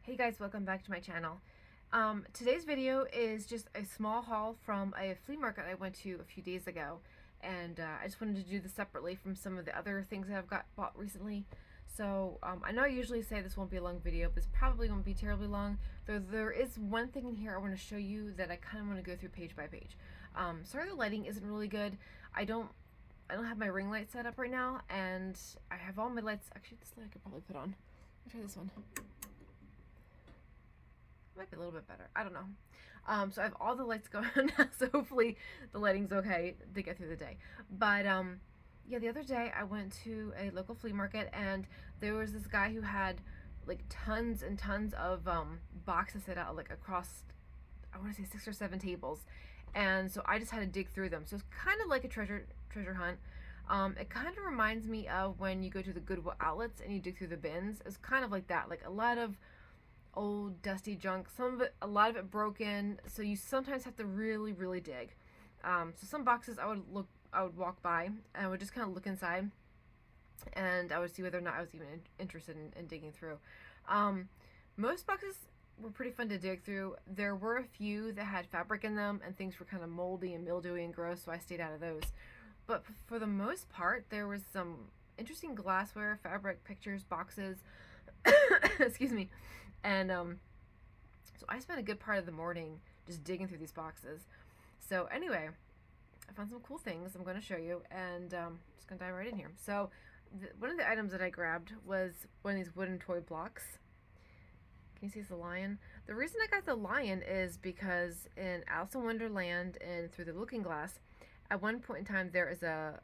Hey guys, welcome back to my channel. Today's video is just a small haul from a flea market I went to a few days ago, and I just wanted to do this separately from some of the other things that I've bought recently. So I know I usually say this won't be a long video, but this probably won't be terribly long, though there is one thing in here I want to show you that I kind of want to go through page by page. Sorry the lighting isn't really good. I don't have my ring light set up right now, and I have all my lights. Actually, this light I could probably put on. Let me try this one. Might be a little bit better. I don't know. So I have all the lights going on now, so hopefully the lighting's okay to get through the day. But yeah, the other day I went to a local flea market, and there was this guy who had like tons and tons of boxes set out like across, I want to say 6 or 7 tables, and so I just had to dig through them. So it's kind of like a treasure hunt. It kind of reminds me of when you go to the Goodwill outlets and you dig through the bins. It's kind of like that, like a lot of old dusty junk, a lot of it broken, so you sometimes have to really dig. So some boxes I would walk by and I would just kind of look inside, and I would see whether or not I was even interested in digging through. Most boxes were pretty fun to dig through. There were a few that had fabric in them and things were kind of moldy and mildewy and gross, so I stayed out of those. But for the most part, there was some interesting glassware, fabric, pictures, boxes, excuse me. And so I spent a good part of the morning just digging through these boxes. So anyway, I found some cool things I'm going to show you, and I'm just going to dive right in here. So one of the items that I grabbed was one of these wooden toy blocks. Can you see it's a lion? The reason I got the lion is because in Alice in Wonderland and Through the Looking Glass, at one point in time there is a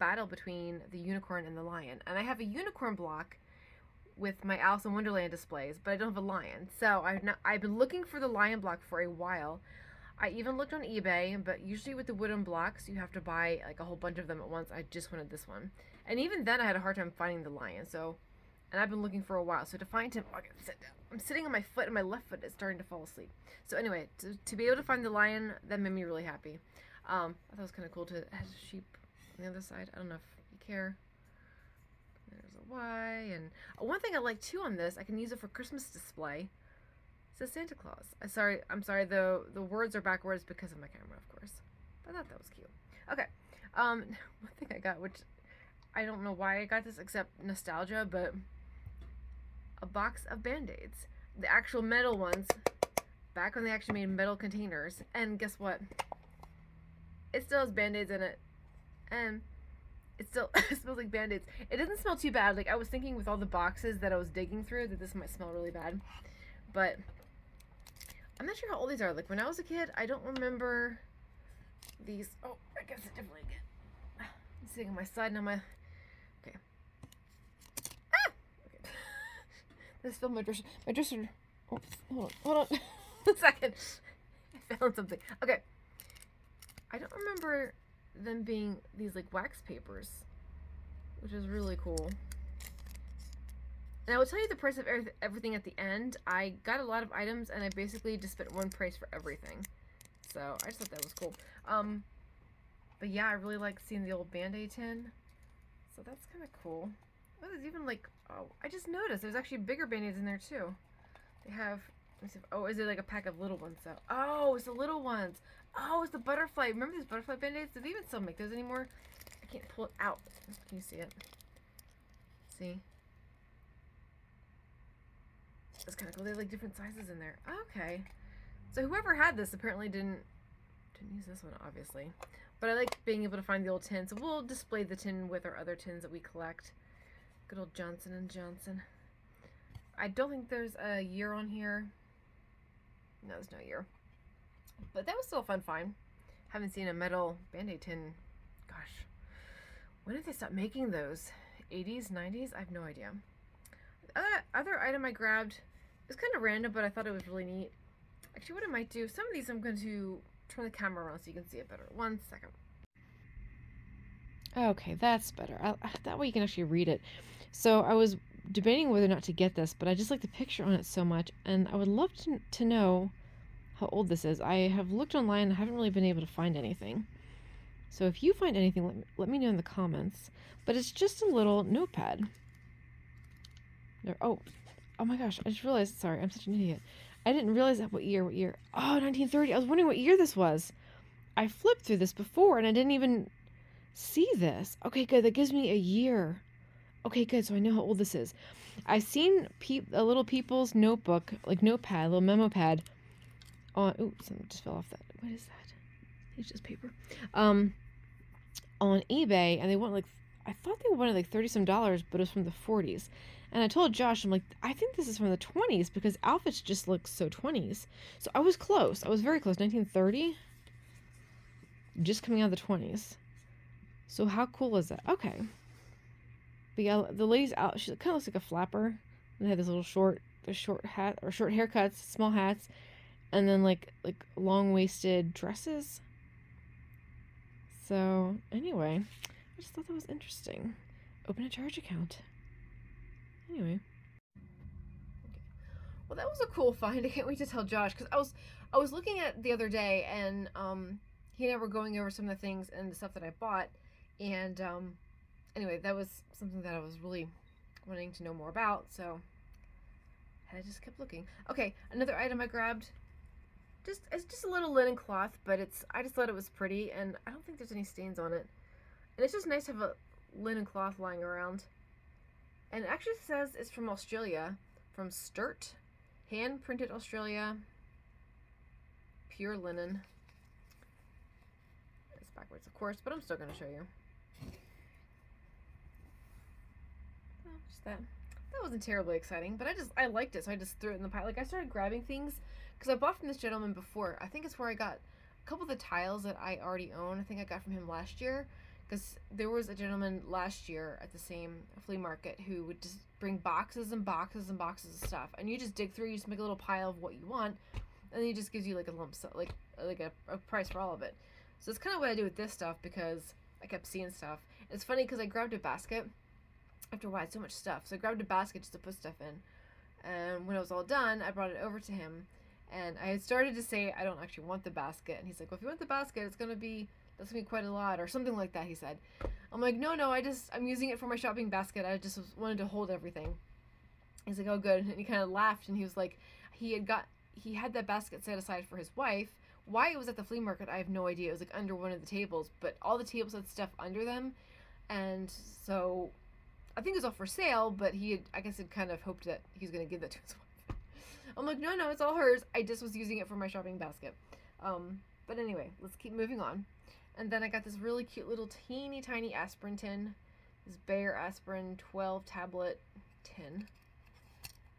battle between the unicorn and the lion. And I have a unicorn block with my Alice in Wonderland displays, but I don't have a lion. So I've been looking for the lion block for a while. I even looked on eBay, but usually with the wooden blocks, you have to buy like a whole bunch of them at once. I just wanted this one. And even then I had a hard time finding the lion. And I've been looking for a while. So to find him, I gotta sit down. I'm sitting on my foot and my left foot is starting to fall asleep. So anyway, to be able to find the lion, that made me really happy. I thought it was kind of cool to have a sheep on the other side. I don't know if you care. There's a Y, and one thing I like too on this, I can use it for Christmas display. It says Santa Claus. I'm sorry, the words are backwards because of my camera, of course. But I thought that was cute. Okay, one thing I got, which I don't know why I got this except nostalgia, but a box of Band-Aids. The actual metal ones, back when they actually made metal containers. And guess what? It still has Band-Aids in it. And it still smells like Band-Aids. It doesn't smell too bad. Like, I was thinking with all the boxes that I was digging through that this might smell really bad. But I'm not sure how old these are. Like, when I was a kid, I don't remember these. Oh, I guess it definitely did. I'm sitting on my side now. Okay. Ah! Okay. This filled my dresser. Oh, hold on. 1 second. I found something. Okay. I don't remember them being these like wax papers, which is really cool. And I will tell you the price of everything at the end. I got a lot of items and I basically just spent one price for everything, so I just thought that was cool. But yeah, I really like seeing the old Band-Aid tin, so that's kind of cool. Oh, there's even like, oh, I just noticed there's actually bigger Band-Aids in there too. They have, let me see, oh, is it like a pack of little ones though? Oh, it's the little ones. Oh, it's the butterfly. Remember these butterfly Band-Aids? Do they even still make those anymore? I can't pull it out. Can you see it? See? That's kind of cool. They have like different sizes in there. Okay. So whoever had this apparently didn't use this one, obviously. But I like being able to find the old tin. So we'll display the tin with our other tins that we collect. Good old Johnson & Johnson. I don't think there's a year on here. No, there's no year. But that was still a fun find. Haven't seen a metal Band-Aid tin. Gosh, when did they stop making those? 80s, 90s? I have no idea. The other item I grabbed is kind of random, but I thought it was really neat. Actually, what I might do, some of these I'm going to turn the camera around so you can see it better. 1 second. Okay, that's better. That way you can actually read it. So I was debating whether or not to get this, but I just like the picture on it so much, and I would love to know how old this is. I have looked online and haven't really been able to find anything. So if you find anything, let me know in the comments. But it's just a little notepad. Oh, Oh my gosh, I just realized. Sorry, I'm such an idiot. I didn't realize that. What year? What year? Oh, 1930. I was wondering what year this was. I flipped through this before and I didn't even see this. Okay, good. That gives me a year. Okay, good. So I know how old this is. I've seen a little people's notebook, like notepad, little memo pad on. Oops, something just fell off that. What is that? It's just paper. On eBay, and they want like, I thought they wanted like 30 some dollars, but it was from the 40s. And I told Josh, I'm like, I think this is from the 20s because outfits just look so 20s. So I was close. I was very close. 1930, just coming out of the 20s. So how cool is that? Okay. But yeah, the lady's out. She kind of looks like a flapper. And they had this little short hat or short haircuts, small hats, and then like long waisted dresses. So anyway, I just thought that was interesting. Open a charge account. Anyway. Well, that was a cool find. I can't wait to tell Josh because I was looking at it the other day, and he and I were going over some of the things and the stuff that I bought, and anyway, that was something that I was really wanting to know more about. So I just kept looking. Okay, another item I grabbed. It's just a little linen cloth, but I just thought it was pretty, and I don't think there's any stains on it. And it's just nice to have a linen cloth lying around. And it actually says it's from Australia, from Sturt, hand printed Australia, pure linen. It's backwards, of course, but I'm still going to show you. Oh, just that. That wasn't terribly exciting, but I liked it, so I just threw it in the pile. Like, I started grabbing things because I bought from this gentleman before. I think it's where I got a couple of the tiles that I already own. I think I got from him last year because there was a gentleman last year at the same flea market who would just bring boxes and boxes and boxes of stuff, and you just dig through, you just make a little pile of what you want, and then he just gives you like a lump sum, like a price for all of it. So it's kind of what I do with this stuff because I kept seeing stuff. It's funny because I grabbed a basket after a while. I had so much stuff, so I grabbed a basket just to put stuff in, and when it was all done, I brought it over to him, and I had started to say I don't actually want the basket, and he's like, well, if you want the basket, that's gonna be quite a lot, or something like that, he said. I'm like, no, I'm using it for my shopping basket. I just wanted to hold everything. He's like, oh, good. And he kind of laughed, and he was like, he had that basket set aside for his wife. Why it was at the flea market, I have no idea. It was like under one of the tables, but all the tables had stuff under them, and so I think it was all for sale, but I guess had kind of hoped that he was going to give that to his wife. I'm like, no, it's all hers. I just was using it for my shopping basket. But anyway, let's keep moving on. And then I got this really cute little teeny tiny aspirin tin. This Bayer aspirin 12 tablet tin.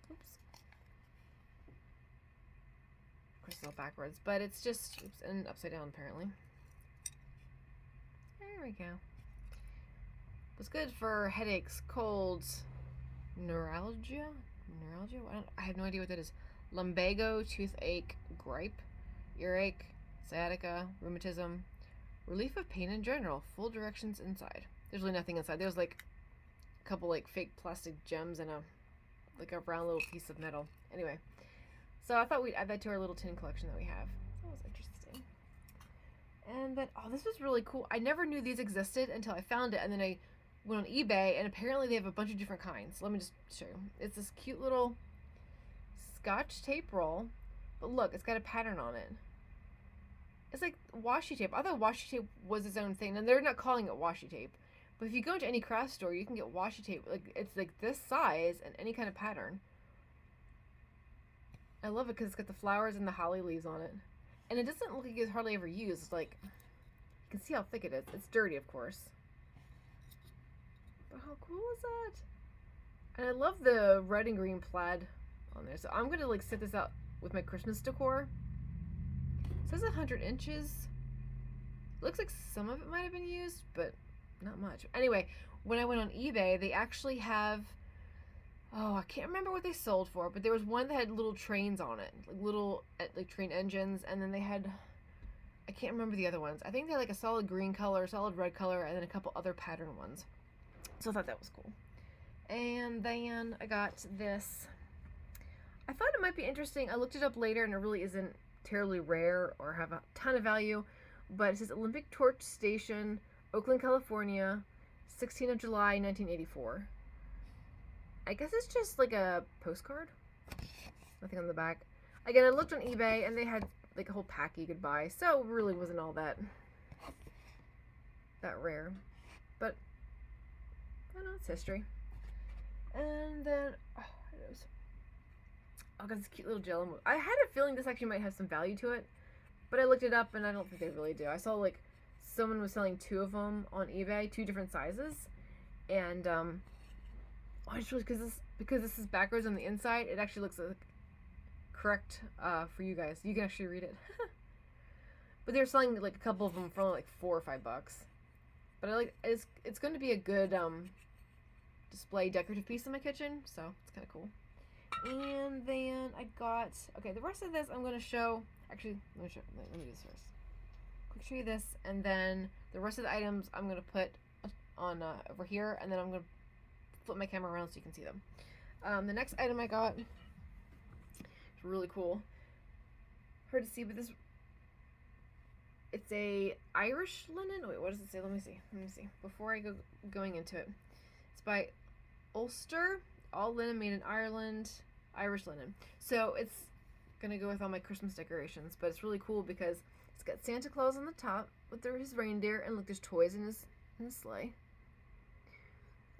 Oops. Of course it's all backwards, but it's just, and upside down apparently. There we go. It's good for headaches, colds, neuralgia? I have no idea what that is. Lumbago, toothache, gripe, earache, sciatica, rheumatism, relief of pain in general. Full directions inside. There's really nothing inside. There's like a couple like fake plastic gems and a round little piece of metal. Anyway, so I thought we'd add that to our little tin collection that we have. That was interesting. And then, oh, this was really cool. I never knew these existed until I found it, and then I went on eBay, and apparently they have a bunch of different kinds. Let me just show you. It's this cute little Scotch tape roll, but look, it's got a pattern on it. It's like washi tape. I thought washi tape was its own thing, and they're not calling it washi tape. But if you go into any craft store, you can get washi tape. Like, it's like this size and any kind of pattern. I love it because it's got the flowers and the holly leaves on it. And it doesn't look like it's hardly ever used. It's like, you can see how thick it is. It's dirty, of course. But how cool is that? And I love the red and green plaid on there. So I'm going to like set this out with my Christmas decor. It says 100 inches. Looks like some of it might have been used, but not much. Anyway, when I went on eBay, they actually have, oh, I can't remember what they sold for, but there was one that had little trains on it, like little like train engines, and then they had, I can't remember the other ones. I think they had like a solid green color, solid red color, and then a couple other pattern ones. So I thought that was cool. And then I got this. I thought it might be interesting. I looked it up later, and it really isn't terribly rare or have a ton of value, but it says Olympic Torch Station, Oakland, California, 16th of July, 1984. I guess it's just like a postcard. Nothing on the back. Again, I looked on eBay and they had like a whole pack you could buy, so it really wasn't all that rare. But I don't know, it's history. And then I got this cute little Jello. I had a feeling this actually might have some value to it, but I looked it up and I don't think they really do. I saw like someone was selling 2 of them on eBay, 2 different sizes, and I just because this is backwards on the inside, it actually looks like correct for you guys. You can actually read it. But they're selling like a couple of them for only like $4 or $5. But I like it's going to be a good display decorative piece in my kitchen, so it's kind of cool. And then I got the rest of this I'm going to show. Actually, let me do this first. Quick show you this, and then the rest of the items I'm going to put on over here, and then I'm going to flip my camera around so you can see them. The next item I got is really cool. Hard to see, but it's a Irish linen. Wait, what does it say? Let me see. Before I going into it, it's by Ulster. All linen made in Ireland, Irish linen. So it's gonna go with all my Christmas decorations, but it's really cool because it's got Santa Claus on the top with his reindeer, and look, there's toys in his sleigh.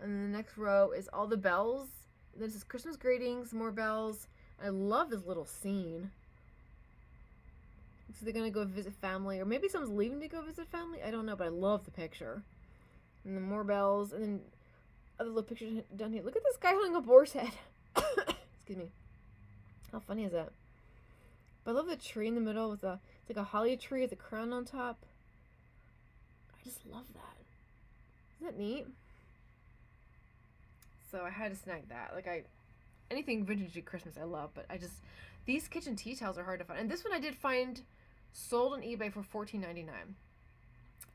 And then the next row is all the bells. And this is Christmas greetings, more bells. I love this little scene. So they're gonna go visit family, or maybe someone's leaving to go visit family. I don't know, but I love the picture. And then more bells, and then other little pictures down here. Look at this guy holding a boar's head. Excuse me. How funny is that? But I love the tree in the middle with it's like a holly tree with a crown on top. I just love that. Isn't that neat? So I had to snag that. Like anything vintage at Christmas I love, but these kitchen tea towels are hard to find. And this one I did find sold on eBay for $14.99.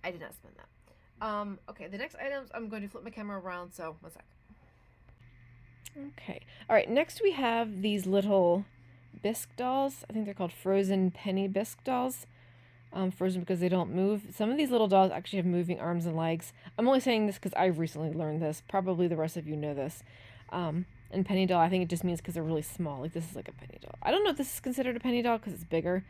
I did not spend that. Okay, the next items, I'm going to flip my camera around, so 1 sec. Okay. All right, next we have these little bisque dolls. I think they're called frozen penny bisque dolls. Frozen because they don't move. Some of these little dolls actually have moving arms and legs. I'm only saying this because I've recently learned this. Probably the rest of you know this. And penny doll, I think it just means because they're really small. Like, this is like a penny doll. I don't know if this is considered a penny doll because it's bigger,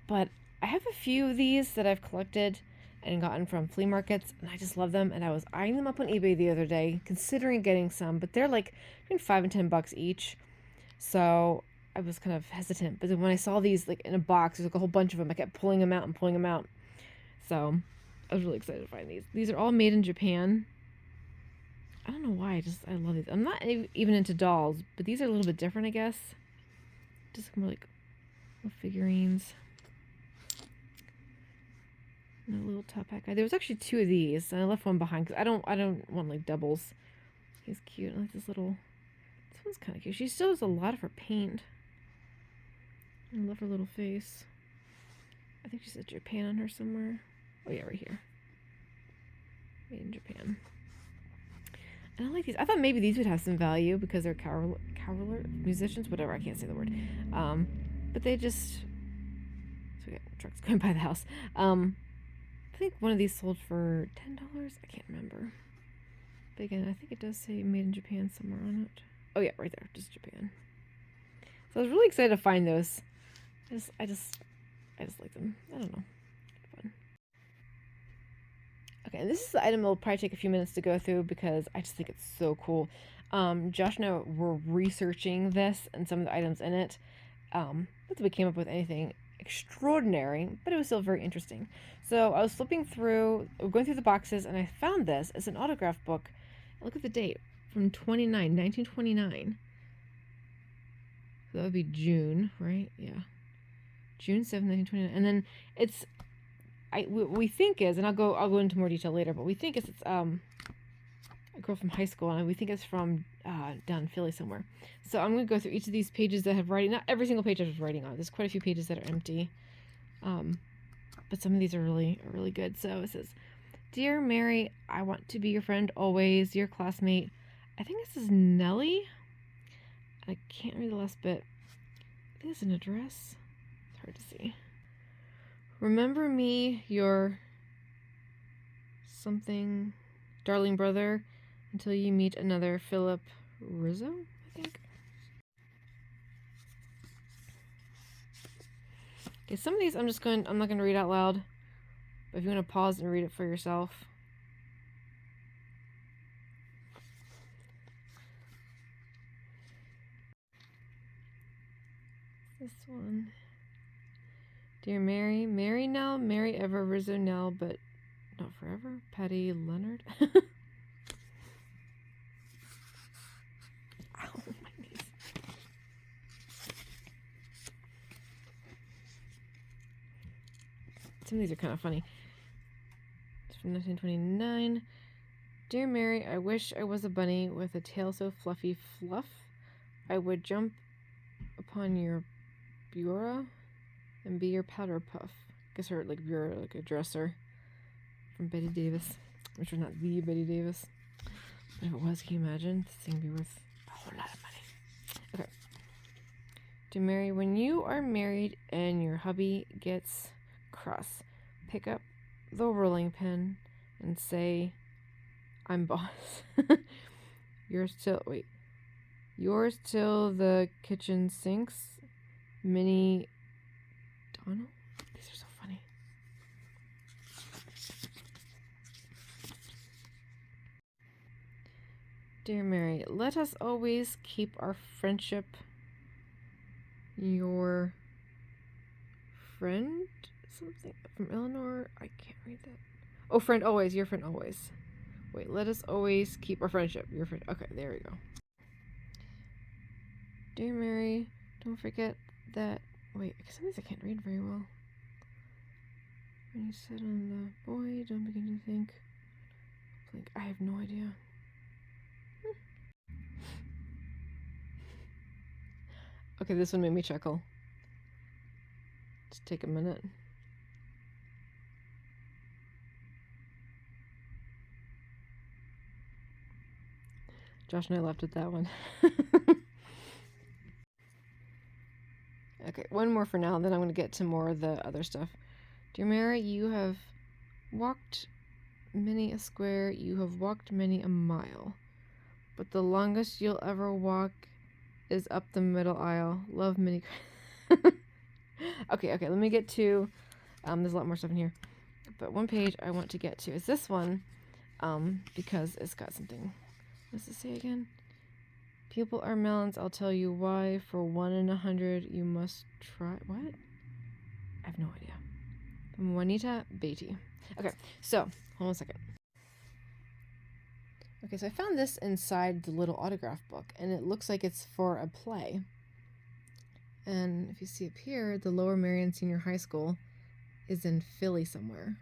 but I have a few of these that I've collected and gotten from flea markets, and I just love them. And I was eyeing them up on eBay the other day, considering getting some, but they're like between $5 and $10 each. So I was kind of hesitant. But then when I saw these like in a box, there's like a whole bunch of them. I kept pulling them out. So I was really excited to find these. These are all made in Japan. I don't know why. I love these. I'm not even into dolls, but these are a little bit different, I guess. Just more like little figurines. And a little top hat guy. There was actually 2 of these, and I left one behind because I don't want like doubles. He's cute. I like this little. This one's kind of cute. She still has a lot of her paint. I love her little face. I think she said Japan on her somewhere. Oh yeah, right here. Made in Japan. And I like these. I thought maybe these would have some value because they're caroler musicians, whatever. I can't say the word. But they just. So we got trucks going by the house. I think one of these sold for $10. I can't remember. But again, I think it does say made in Japan somewhere on it. Oh yeah, right there, just Japan. So I was really excited to find those. I just like them. I don't know. Fun. Okay, and this is the item that will probably take a few minutes to go through because I just think it's so cool. Josh and I were researching this and some of the items in it. Not that we came up with anything extraordinary, but it was still very interesting. So I was going through the boxes, and I found this. It's an autograph book. Look at the date, from 1929. So that would be June, right? Yeah. June 7th, 1929. And then it's, we think is, and I'll go into more detail later, but we think it's a girl from high school, and we think it's from down in Philly somewhere. So I'm going to go through each of these pages that have writing. Not every single page has writing on it. There's quite a few pages that are empty. But some of these are really good. So it says, "Dear Mary, I want to be your friend always, your classmate." I think this is Nellie. I can't read the last bit. I think it's an address. It's hard to see. "Remember me, your something darling brother, until you meet another, Philip Rizzo, I think. Okay, some of these I'm not going to read out loud. But if you want to pause and read it for yourself. This one. Dear Mary, Mary now, Mary ever, Rizzo now, but not forever. Patty Leonard. Ow, my knees. Some of these are kind of funny. It's from 1929. Dear Mary, I wish I was a bunny with a tail so fluffy fluff. I would jump upon your bureau and be your powder puff. I guess her like bureau, like a dresser from Betty Davis, which was not the Betty Davis. But if it was, can you imagine? This thing would be worth a whole lot of money. Okay. Dear Mary, when you are married and your hubby gets cross, pick up the rolling pin and say, I'm boss. Yours till the kitchen sinks. Minnie Donald? These are so funny. Dear Mary, let us always keep our friendship. Your friend? Something from Eleanor? I can't read that. Oh, friend always. Your friend always. Wait, let us always keep our friendship. Your friend. Okay, there we go. Dear Mary, don't forget that. Wait, sometimes I can't read very well. When you sit on the boy, don't begin to think. I have no idea. Okay, this one made me chuckle. Just take a minute. Josh and I laughed at that one. Okay, one more for now, then I'm going to get to more of the other stuff. Dear Mary, you have walked many a square, you have walked many a mile, but the longest you'll ever walk is up the middle aisle. Love many. Okay, let me get to, there's a lot more stuff in here, but one page I want to get to is this one, because it's got something. What does it say again? People are melons, I'll tell you why. For 1 in 100, you must try. What? I have no idea. From Juanita Beatty. Okay, so, hold on a second. Okay, so I found this inside the little autograph book, and it looks like it's for a play. And if you see up here, the Lower Merion Senior High School is in Philly somewhere.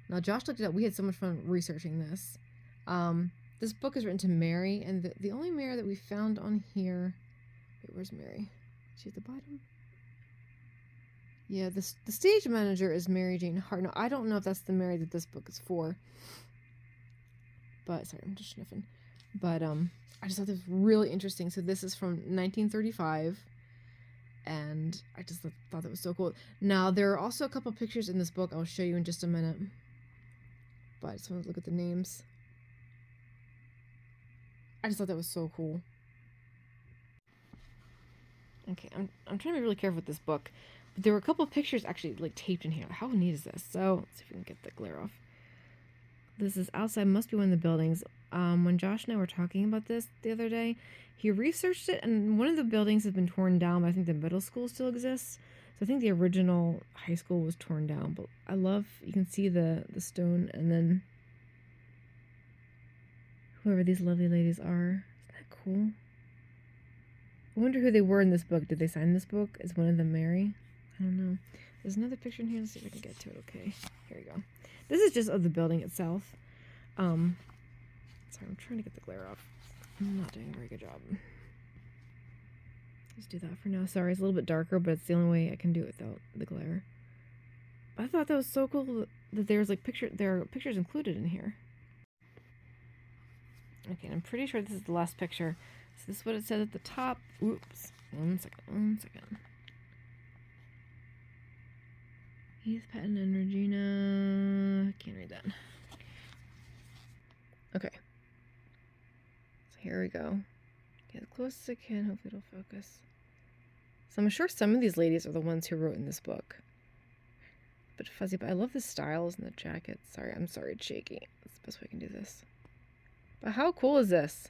Now, Josh looked it up. We had so much fun researching this. This book is written to Mary, and the only Mary that we found on here... Wait, where's Mary? Is she at the bottom? Yeah, the stage manager is Mary Jane Hart. No, I don't know if that's the Mary that this book is for. But, sorry, I'm just sniffing. But, I just thought this was really interesting. So this is from 1935, and I just thought that was so cool. Now, there are also a couple pictures in this book I'll show you in just a minute. But I just want to look at the names. I just thought that was so cool. Okay, I'm trying to be really careful with this book. But there were a couple of pictures actually like taped in here. How neat is this? So, let's see if we can get the glare off. This is outside, must be one of the buildings. When Josh and I were talking about this the other day, he researched it, and one of the buildings has been torn down, but I think the middle school still exists. So I think the original high school was torn down, but I love, you can see the stone, and then whoever these lovely ladies are. Isn't that cool? I wonder who they were in this book. Did they sign this book? Is one of them Mary? I don't know. There's another picture in here. Let's see if I can get to it. Okay, here we go. This is just of the building itself. Sorry, I'm trying to get the glare off. I'm not doing a very good job. Let's do that for now. Sorry, it's a little bit darker, but it's the only way I can do it without the glare. I thought that was so cool that there's like there are pictures included in here. Okay, and I'm pretty sure this is the last picture. So this is what it says at the top. Oops. One second. Edith, Patton, and Regina. I can't read that. Okay. So Here we go. Get as close as I can. Hopefully it'll focus. So I'm sure some of these ladies are the ones who wrote in this book. A bit fuzzy, but I love the styles and the jackets. Sorry, I'm sorry it's shaky. That's the best way I can do this. But how cool is this?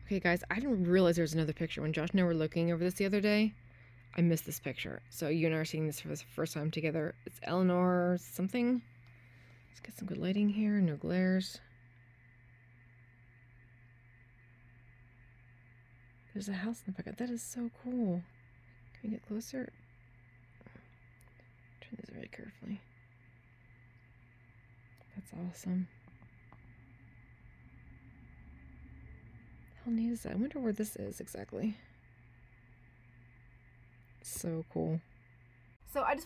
Okay, guys, I didn't realize there was another picture. When Josh and I were looking over this the other day, I missed this picture. So you and I are seeing this for the first time together. It's Eleanor something. Let's get some good lighting here. No glares. There's a house in the background. That is so cool. Can we get closer? Turn these really carefully. That's awesome. How neat is that? I wonder where this is exactly. So cool. So I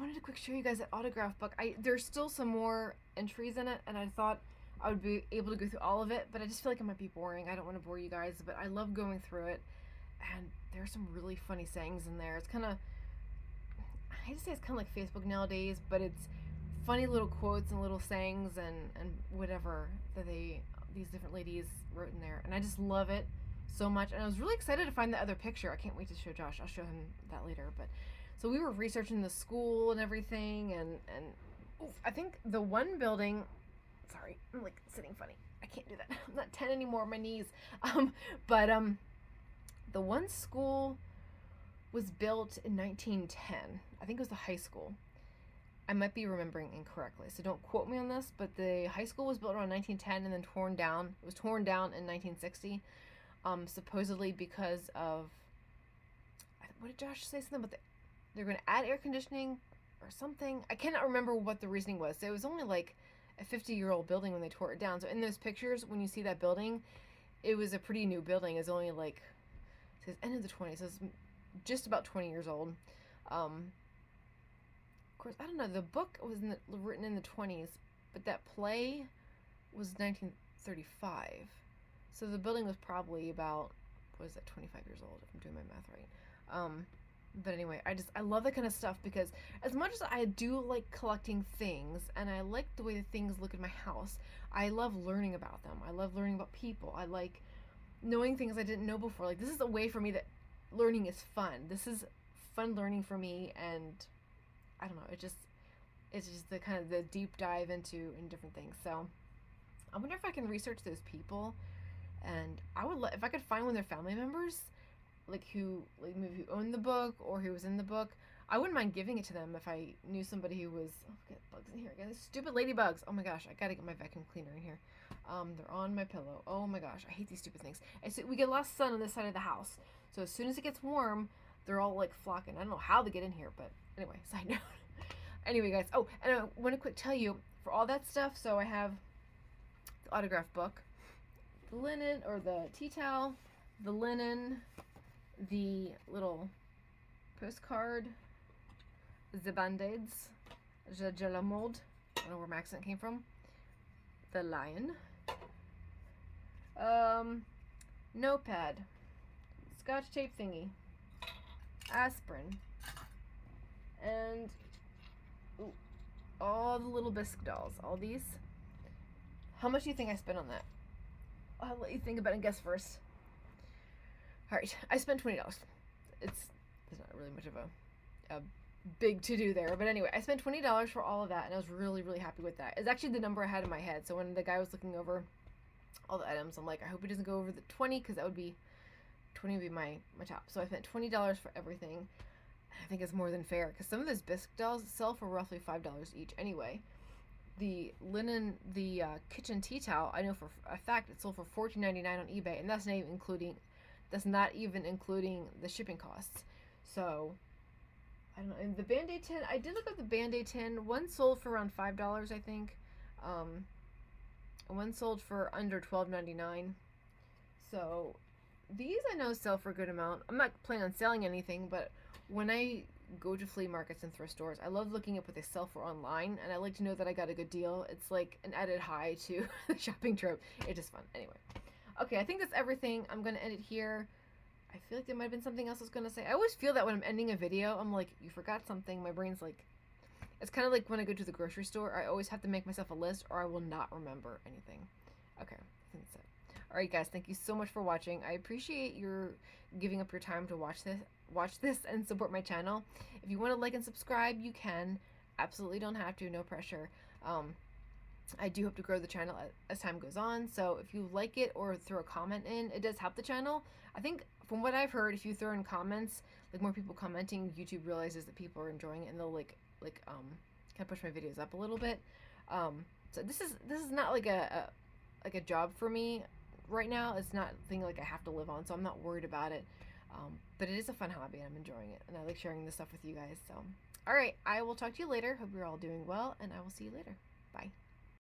wanted to quick show you guys that autograph book. There's still some more entries in it, and I thought I would be able to go through all of it, but I just feel like it might be boring. I don't want to bore you guys, but I love going through it, and there's some really funny sayings in there. It's kind of, I hate to say it's kind of like Facebook nowadays, but it's funny little quotes and little sayings and whatever that these different ladies wrote in there, and I just love it so much. And I was really excited to find the other picture. I can't wait to show Josh. I'll show him that later. But so we were researching the school and everything, and oof, I think the one building, sorry, I'm like sitting funny. I can't do that. I'm not 10 anymore, my knees. But the one school was built in 1910. I think it was the high school. I might be remembering incorrectly, so don't quote me on this, but the high school was built around 1910 and then torn down. It was torn down in 1960, supposedly because of, what did Josh say? Something about they're going to add air conditioning or something. I cannot remember what the reasoning was. So it was only like a 50-year-old building when they tore it down. So in those pictures, when you see that building, it was a pretty new building. It's only like, it says end of the 20s, so it's just about 20 years old. Of course, I don't know, the book was written in the 20s, but that play was 1935. So the building was probably about, what is that, 25 years old, if I'm doing my math right. But anyway, I love that kind of stuff, because as much as I do like collecting things, and I like the way the things look in my house, I love learning about them. I love learning about people. I like knowing things I didn't know before. Like, this is a way for me that learning is fun. This is fun learning for me, and I don't know, it's just the kind of the deep dive into different things. So I wonder if I can research those people, and I would if I could find one of their family members, like maybe who owned the book or who was in the book. I wouldn't mind giving it to them if I knew somebody who was. Oh, get bugs in here again. These stupid ladybugs. Oh my gosh, I gotta get my vacuum cleaner in here. They're on my pillow. Oh my gosh, I hate these stupid things. And so we get a lot of sun on this side of the house, so as soon as it gets warm, they're all like flocking. I don't know how they get in here, but anyway, side note. Anyway, guys. Oh, and I want to quick tell you, for all that stuff, so I have the autograph book, the linen, or the tea towel, the linen, the little postcard, the band-aids, the la mode, I don't know where my accent came from, the lion, notepad, scotch tape thingy, aspirin, and all the little bisque dolls. All these. How much do you think I spent on that? I'll let you think about it and guess first. Alright, I spent $20. There's not really much of a big to-do there, but anyway, I spent $20 for all of that, and I was really, really happy with that. It's actually the number I had in my head, so when the guy was looking over all the items, I'm like, I hope he doesn't go over the 20, because that would be, 20 would be my top. So I spent $20 for everything. I think it's more than fair, because some of those bisque dolls sell for roughly $5 each anyway. The linen, the kitchen tea towel, I know for a fact it sold for $14.99 on eBay, and that's not even including the shipping costs. So I don't know. And the Band-Aid tin, I did look up the Band-Aid tin. One sold for around $5, I think. One sold for under $12.99. So these I know sell for a good amount. I'm not planning on selling anything, but when I go to flea markets and thrift stores, I love looking at what they sell for online, and I like to know that I got a good deal. It's like an added high to the shopping trip. It's just fun. Anyway. Okay, I think that's everything. I'm going to end it here. I feel like there might have been something else I was going to say. I always feel that when I'm ending a video, I'm like, you forgot something. My brain's like, It's kind of like when I go to the grocery store, I always have to make myself a list or I will not remember anything. Okay, I think that's it. All right, guys, thank you so much for watching. I appreciate your giving up your time to watch this and support my channel. If you want to like and subscribe, you can. Absolutely don't have to, no pressure. I do hope to grow the channel as time goes on, so if you like it or throw a comment in, it does help the channel. I think from what I've heard, if you throw in comments, like more people commenting, YouTube realizes that people are enjoying it and they'll like kind of push my videos up a little bit. So this is not like a job for me right now. It's not a thing like I have to live on, so I'm not worried about it. But it is a fun hobby and I'm enjoying it, and I like sharing this stuff with you guys. So all right, I will talk to you later. Hope you're all doing well, and I will see you later. Bye.